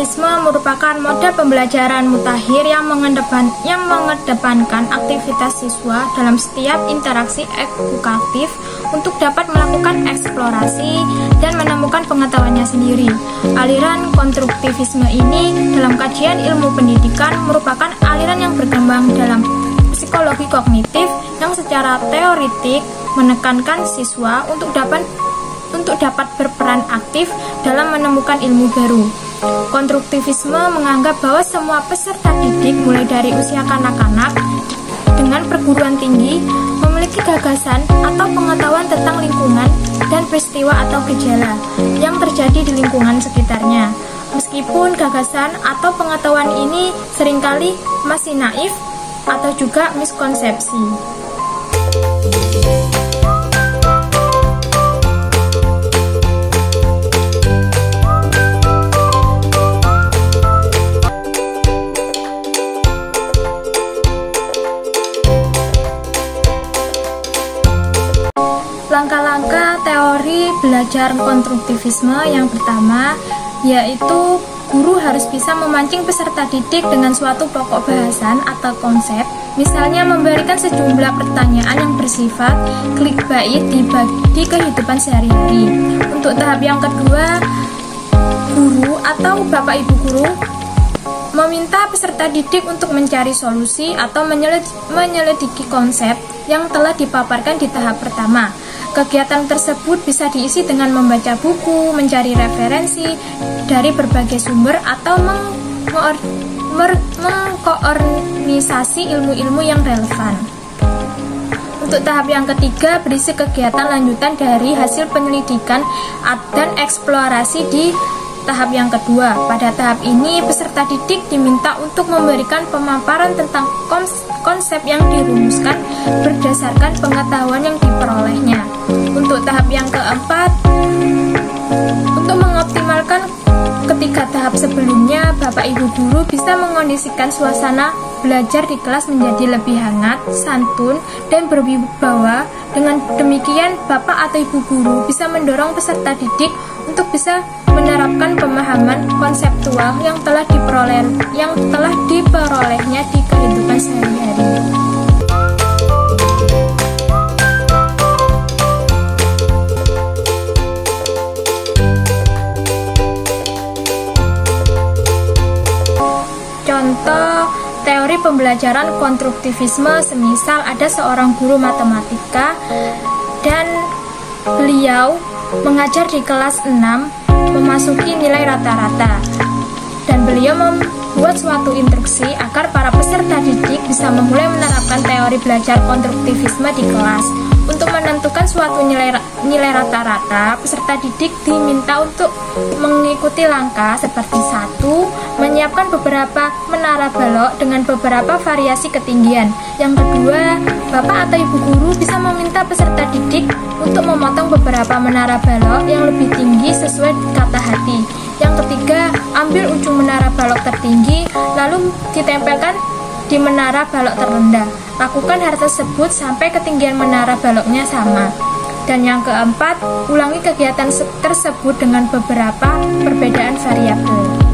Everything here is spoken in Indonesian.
konstruktivisme merupakan model pembelajaran mutakhir yang mengedepankan aktivitas siswa dalam setiap interaksi edukatif untuk dapat melakukan eksplorasi dan menemukan pengetahuannya sendiri. Aliran konstruktivisme ini dalam kajian ilmu pendidikan merupakan aliran yang berkembang dalam psikologi kognitif yang secara teoritik menekankan siswa untuk dapat berperan aktif dalam menemukan ilmu baru. Konstruktivisme menganggap bahwa semua peserta didik mulai dari usia kanak-kanak dengan perguruan tinggi memiliki gagasan atau pengetahuan tentang lingkungan dan peristiwa atau gejala yang terjadi di lingkungan sekitarnya. Meskipun gagasan atau pengetahuan ini seringkali masih naif atau juga miskonsepsi. Langkah-langkah teori belajar konstruktivisme yang pertama yaitu guru harus bisa memancing peserta didik dengan suatu pokok bahasan atau konsep, misalnya memberikan sejumlah pertanyaan yang bersifat clickbait di kehidupan sehari-hari. Untuk tahap yang kedua, guru atau bapak ibu guru meminta peserta didik untuk mencari solusi atau menyelidiki konsep yang telah dipaparkan di tahap pertama. Kegiatan tersebut bisa diisi dengan membaca buku, mencari referensi dari berbagai sumber, atau mengkoordinasi ilmu-ilmu yang relevan. Untuk tahap yang ketiga, berisi kegiatan lanjutan dari hasil penyelidikan dan eksplorasi di tahap yang kedua. Pada tahap ini, peserta didik diminta untuk memberikan pemaparan tentang konsep yang dirumuskan berdasarkan pengetahuan yang diperolehnya. Untuk tahap yang keempat, untuk mengoptimalkan ketiga tahap sebelumnya, Bapak Ibu guru bisa mengondisikan suasana belajar di kelas menjadi lebih hangat, santun, dan berwibawa. Dengan demikian, Bapak atau Ibu guru bisa mendorong peserta didik untuk bisa menerapkan pemahaman konseptual yang telah diperolehnya di kehidupan sehari-hari. Contoh teori pembelajaran konstruktivisme semisal ada seorang guru matematika dan beliau mengajar di kelas 6 memasuki nilai rata-rata, dan beliau membuat suatu instruksi agar para peserta didik bisa memulai menerapkan teori belajar konstruktivisme di kelas. Untuk menentukan suatu nilai rata-rata, peserta didik diminta untuk mengikuti langkah seperti 1. Menyiapkan beberapa menara balok dengan beberapa variasi ketinggian. Yang kedua, Bapak atau Ibu guru bisa meminta peserta didik untuk memotong beberapa menara balok yang lebih tinggi sesuai kata hati. Yang ketiga, ambil ujung menara balok tertinggi lalu ditempelkan di menara balok terendah. Lakukan hal tersebut sampai ketinggian menara baloknya sama. Dan yang keempat, ulangi kegiatan tersebut dengan beberapa perbedaan variabel.